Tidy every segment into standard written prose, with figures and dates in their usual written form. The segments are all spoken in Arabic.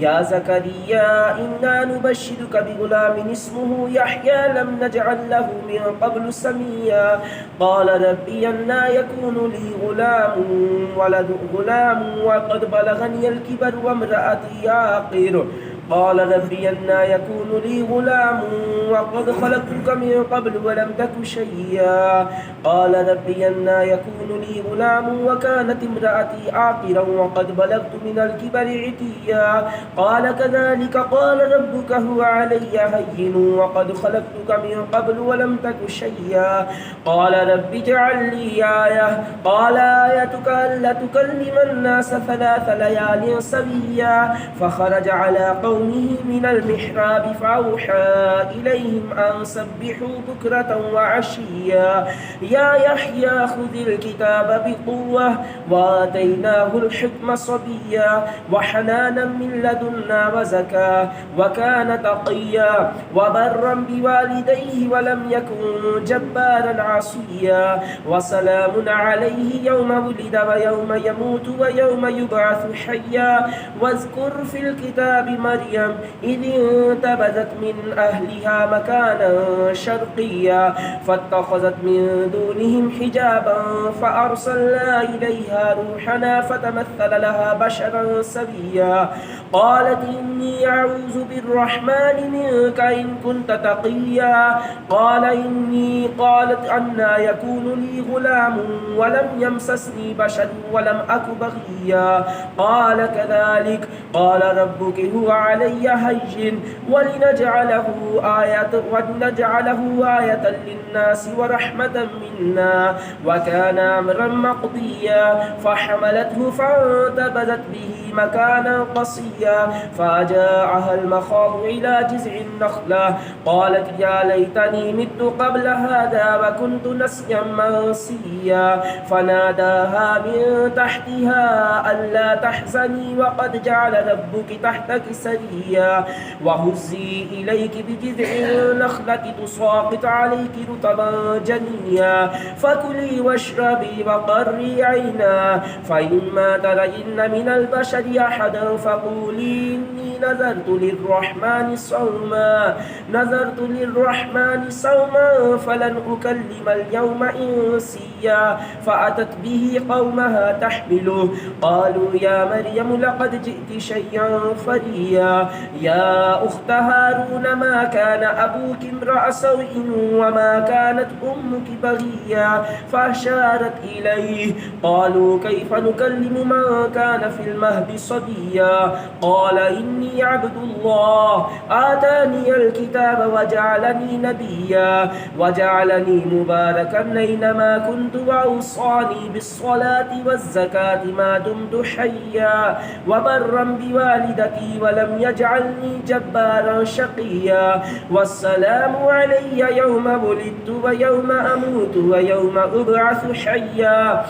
يا زكريا إنا نبشرك بغلام اسمه يحيى لم نجعل له من قبل سميا قال ربي أنى يكون لي غلام وقد بلغني الكبر وامرأتي عاقر قال ربي أنى يكون لي غلام وقد خلقتك من قبل ولم تك شيئا قال ربي أنى يكون لي غلام وكانت امرأتي عاقرا وقد بلغت من الكبر عتيا قال كذلك قال ربك هو علي هين وقد خلقتك من قبل ولم تك شيئا قال رب اجعل لي آية قال آيتك ألا تكلم الناس 3 ليال سويا فخرج على قومه من المحراب فأوحى إليهم أن سبحوا بكرة وعشيا يا يحيى خذ الكتاب بقوة وآتيناه الحكم صبيا وحنانا من لدنا وزكاة وكان تقيا وبرا بوالديه ولم يكن جبارا عصيا وسلام عليه يوم ولد ويوم يموت ويوم يبعث حيا واذكر في الكتاب مريم إذ انتبذت من أهلها مكانا شرقيا فاتخذت من دونهم حجابا فأرسلنا إليها روحنا فتمثل لها بشرا سويا قالت إني أعوذ بالرحمن منك إن كنت تقيا قالت أنى يكون لي غلام ولم يمسسني بشر ولم أك بغيا قال كذلك قال ربك هو علي هين ولنجعله آية للناس ورحمة منا وكان أمرا مقضيا فحملته فانتبذت به مكانا قصيا فجاءها المخاض إلى جذع النخلة قالت يا ليتني مت قبل هذا وكنت نسيا منسيا فناداها من تحتها ألا تحزني وقد جعل ربك تحتك سريا وهزي إليك بجذع النخلة تساقط عليك رطبا جنيا فكلي واشربي وقري عينا فإما ترين من البشر أحدا فقولي إني نذرت للرحمن صوما فلن أكلم اليوم إنسيا فأتت به قومها تحمله قالوا يا مريم لقد جئت شيئا فريا يا أخت هارون ما كان أبوك امرأ سوء وما كانت أمك بغيا فأشارت إليه قالوا كيف نكلم من كان في المهد صبيا قال إني عبد الله آتاني الكتاب وجعلني نبيا وجعلني مباركا أينما كنت وأوصاني بالصلاة والزكاة ما دمت حيا وبرا بوالدتي ولم يجعلني جبارا شقيا والسلام علي يوم ولدت ويوم أموت ويوم أبعث حيا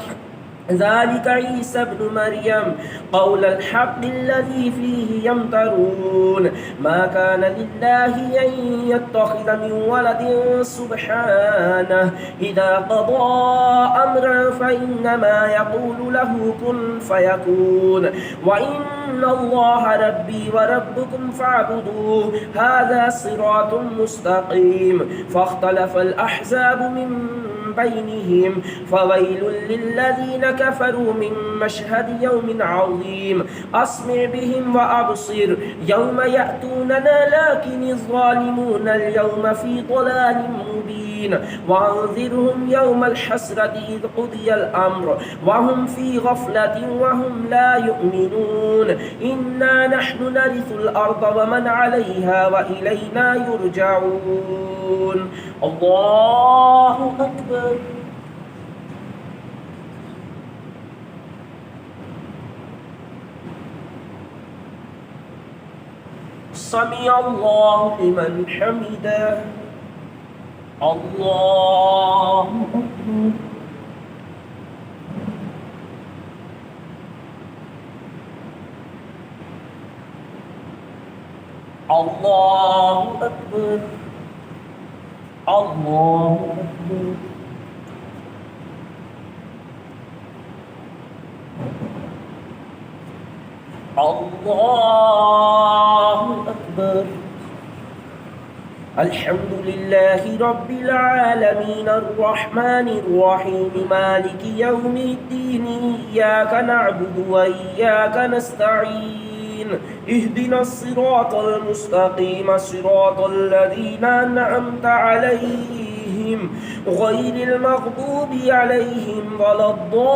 ذلك عيسى ابن مريم قول الحق الذي فيه يمترون ما كان لله أن يتخذ من ولد سبحانه إذا قضى أمرا فإنما يقول له كن فيكون وإن الله ربي وربكم فاعبدوه هذا صراط مستقيم فاختلف الأحزاب من بينهم فويل للذين كفروا من مشهد يوم عظيم أسمع بهم وأبصر يوم يأتوننا لكن الظالمون اليوم في ضلال مبين وأنذرهم يوم الحسرة إذ قضي الأمر وهم في غفلة وهم لا يؤمنون إنا نحن نرث الأرض ومن عليها وإلينا يرجعون الله أكبر سمع الله لمن حمده الله أكبر الله أكبر الله أكبر الله الحمد لله رب العالمين الرحمن الرحيم مالك يوم الدين إياك نعبد وإياك نستعين اهدنا الصراط المستقيم صراط الذين أنعمت عليهم غير المغضوب عليهم ولا الضالين.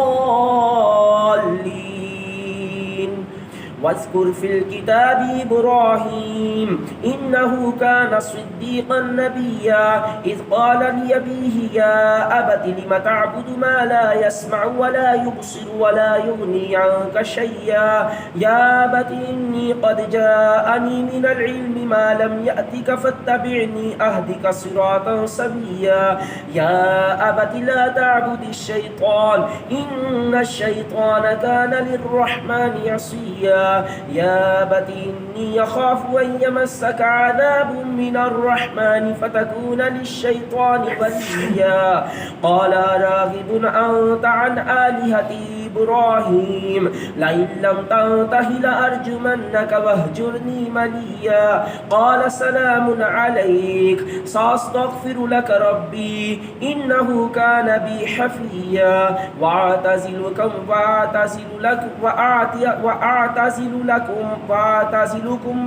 واذكر في الكتاب إبراهيم إنه كان صديقا نبيا إذ قال لأبيه يا أبت لم تعبد ما لا يسمع ولا يبصر ولا يغني عنك شيئا يا أبت إني قد جاءني من العلم ما لم يأتك فاتبعني أهدك صراطا سويا يا أبت لا تعبد الشيطان إن الشيطان كان للرحمن عصيا يا أبت إني أخاف أن يمسك عذاب من الرحمن فتكون للشيطان وليا قال راغب أنت عن آلهتي إبراهيم لئن لم تنته لأرجمنك واهجرني مليا قال سلام عليك سأستغفر لك ربي إنه كان بي حفيا وأعتزلكم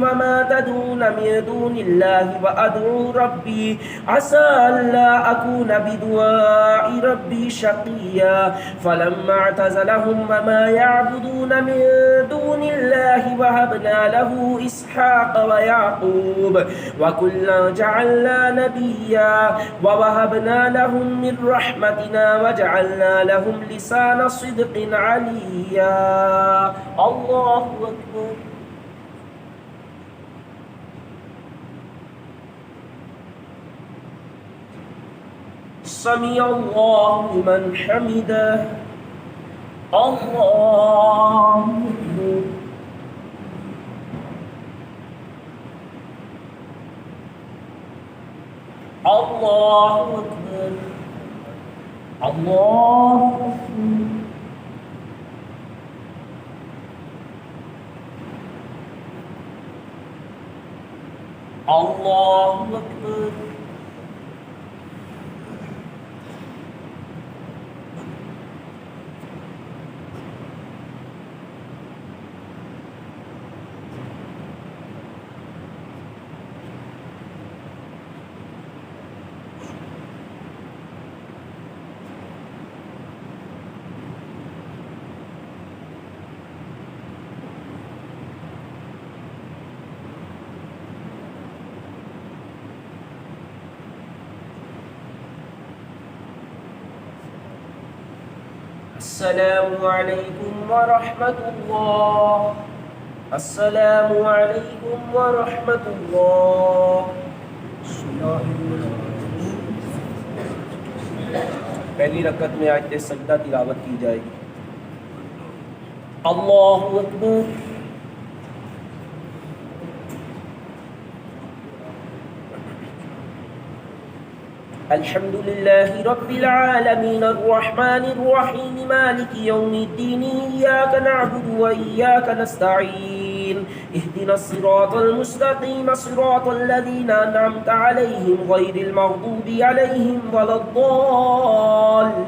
وما تدعون من دون الله وأدعو ربي عسى ألا أكون بدعاء ربي شقيا فلما اعتزلهم وما يعبدون من دون الله وهبنا له إسحاق ويعقوب وكلا جعلنا نبيا ووهبنا لهم من رحمتنا وجعلنا لهم لسان صدق عليا. الله أكبر. سمع الله لمن حمده. الله أكبر. الله أكبر. الله أكبر. الله أكبر. السلام عليكم ورحمة الله. السلام عليكم ورحمة الله. पहली रकत में आयत सजदा तिलावत की जाएगी. अल्लाहु अकबर. الحمد لله رب العالمين الرحمن الرحيم مالك يوم الدين إياك نعبد وإياك نستعين اهدنا الصراط المستقيم صراط الذين أنعمت عليهم غير المغضوب عليهم ولا الضالين.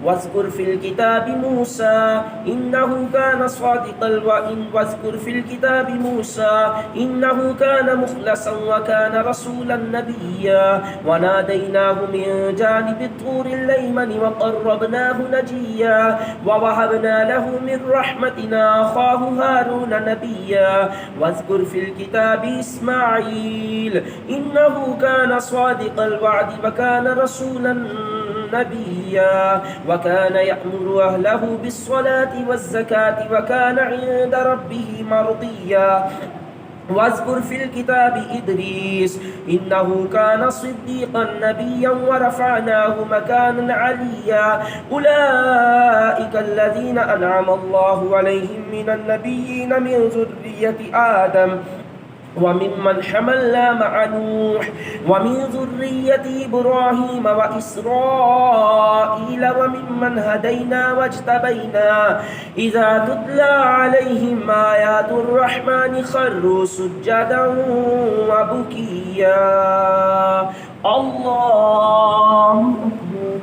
واذكر في الكتاب موسى إنه كان صادق الوعد. واذكر في الكتاب موسى إنه كان مخلصا وكان رسولا نبيا وناديناه من جانب الطور الأيمن وقربناه نجيا ووهبنا له من رحمتنا أخاه هارون نبيا. واذكر في الكتاب إسماعيل إنه كان صادق الوعد وكان رسولا نبيا وكان يأمر أهله بالصلاة والزكاة وكان عند ربه مرضيا. واذكر في الكتاب إدريس إنه كان صديقا نبيا ورفعناه مكانا عليا. أولئك الذين أنعم الله عليهم من النبيين من ذرية آدم وممن حملنا مع نوح ومن ذرية إبراهيم وإسرائيل وممن هدينا واجتبينا إذا تتلى عليهم آيات الرحمن خروا سجدا وبكيا. الله أكبر.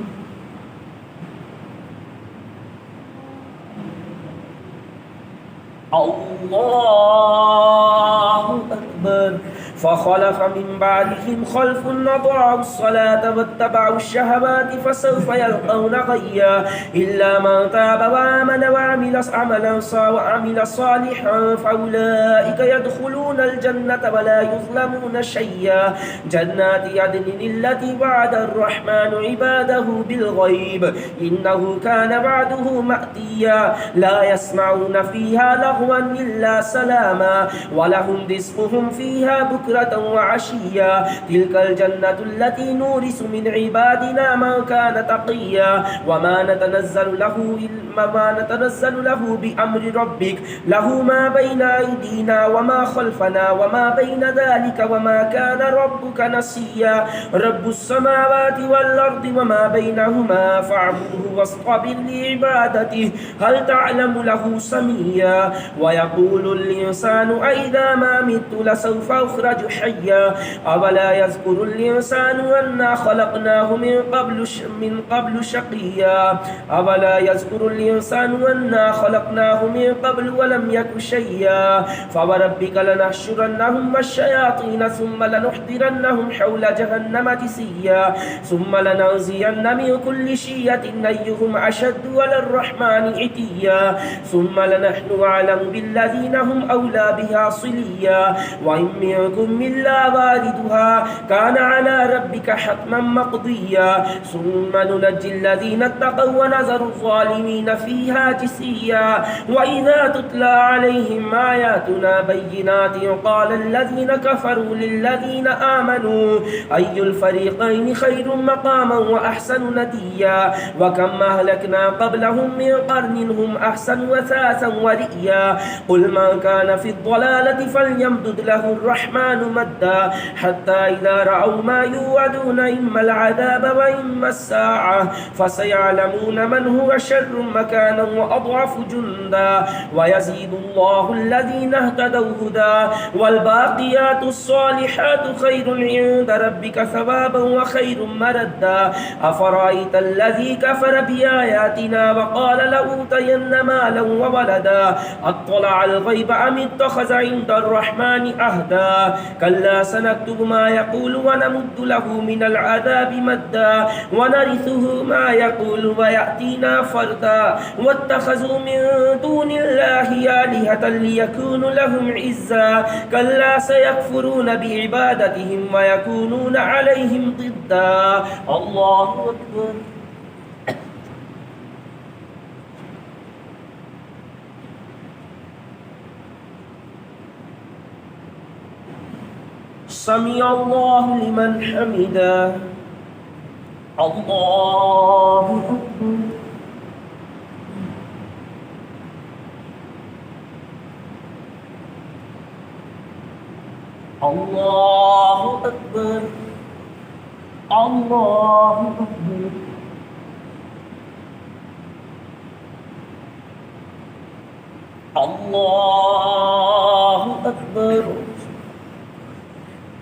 الله أكبر. فخلف من بعدهم خلف أضاعوا الصلاة واتبعوا الشهوات فسوف يلقون غيا إلا من تاب وآمن وعمل صالحا فأولئك يدخلون الجنة ولا يظلمون شيئا. جنات عدن التي وعد الرحمن عباده بالغيب إنه كان وعده مأتيا لا يسمعون فيها لغوا إلا سلاما ولهم رزقهم فيها بكرة وعشيا. تلك الجنة التي نورث من عبادنا من كان تقيا وما نتنزل له بأمر ربك له ما بين أيدينا وما خلفنا وما بين ذلك وما كان ربك نسيا. رب السماوات والأرض وما بينهما فاعبده واصطبر لعبادته هل تعلم له سميا. ويقول الإنسان أإذا ما مت لسوف أخرج حيا أولا يذكر الإنسان أنا خلقناه من قبل شقيا أولا يذكر الإنسان أنا خلقناه من قبل ولم يك شيئا. فوربك لنحشرنهم والشياطين ثم لنحضرنهم حول جهنم جثيا ثم لننزين من كل شية أيهم أشد على الرحمن عتيا ثم لنحن أعلم بالذين هم أولى بها صليا وإن منكم إلا واردها كان على ربك حتما مقضيا ثم ننجي الذين اتقوا ونذر الظالمين فيها جثيا. وإذا تتلى عليهم آياتنا بينات قال الذين كفروا للذين آمنوا أي الفريقين خير مقاما وأحسن نديا. وكم أهلكنا قبلهم من قرن هم أحسن وثاثا ورئيا. قل من كان في الضلالة فليمدد له الرحمن مدا حتى إذا رأوا ما يوعدون إما العذاب وإما الساعة فسيعلمون من هو شر مكانا وأضعف جندا. ويزيد الله الذين اهتدوا هدى والباقيات الصالحات خير عند ربك ثوابا وخير مردا. أفرأيت الذي كفر بآياتنا وقال لأوتين مالا وولدا أطلع الغيب أم اتخذ عند الرحمن عهدا كلا سنكتب ما يقول ونمد له من العذاب مدا ونرثه ما يقول ويأتينا فردا. واتخذوا من دون الله آلهة ليكونوا لهم عزا كلا سيكفرون بعبادتهم ويكونون عليهم ضدا. الله أكبر. سمع الله لمن حمده. الله أكبر. الله أكبر. الله أكبر. الله أكبر.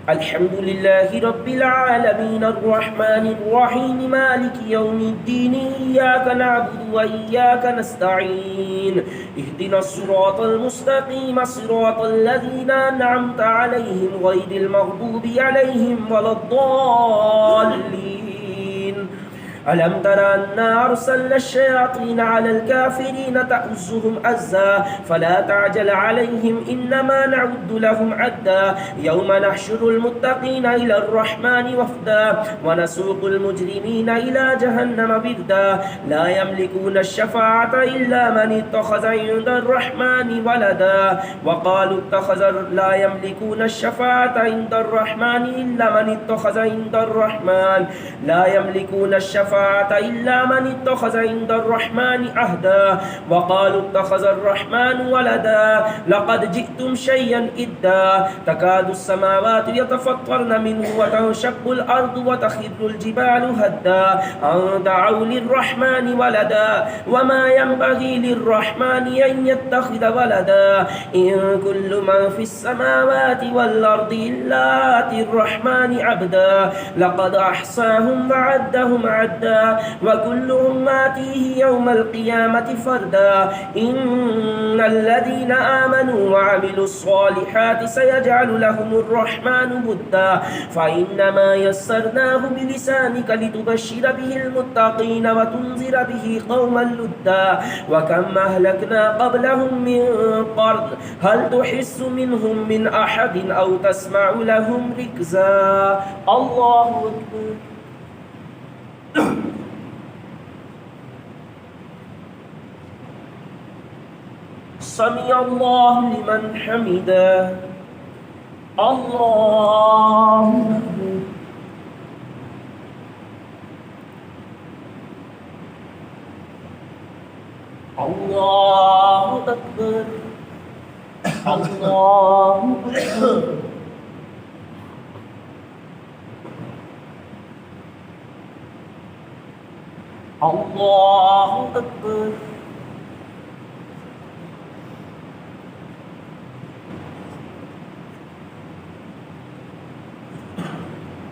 الحمد لله رب العالمين الرحمن الرحيم مالك يوم الدين إياك نعبد وإياك نستعين اهدنا الصراط المستقيم صراط الذين أنعمت عليهم غير المغضوب عليهم ولا الضالين. ألم تر أنا أرسلنا الشياطين على الكافرين تؤزهم أزا فلا تعجل عليهم إنما نعد لهم عدا. يوم نحشر المتقين إلى الرحمن وفدا ونسوق المجرمين إلى جهنم بردا. لا يملكون الشفاعة إلا من اتخذ عند الرحمن ولدا. وقالوا لا يملكون الشفاعة عند الرحمن إلا من اتخذ عند الرحمن لا يملكون الشفاعة الشفاعة إلا من اتخذ عند الرحمن عهدا وقالوا اتخذ الرحمن ولدا لقد جئتم شيئا إدا تكاد السماوات يتفطرن منه وتنشق الأرض وتخر الجبال هدا أن دعوا للرحمن ولدا وما ينبغي للرحمن أن يتخذ ولدا إن كل من في السماوات والأرض إلا آتي الرحمن عبدا لقد أحصاهم وعدهم عدا وكلهم آتيه يوم القيامة فردا إن الذين آمنوا وعملوا الصالحات سيجعل لهم الرحمن ودا فإنما يسرناه بلسانك لتبشر به المتقين وتنذر به قوما لدا وكم أهلكنا قبلهم من قرن هل تحس منهم من أحد أو تسمع لهم ركزا الله أكبر سمع الله لمن حمده الله أكبر الله أكبر الله أكبر الله أكبر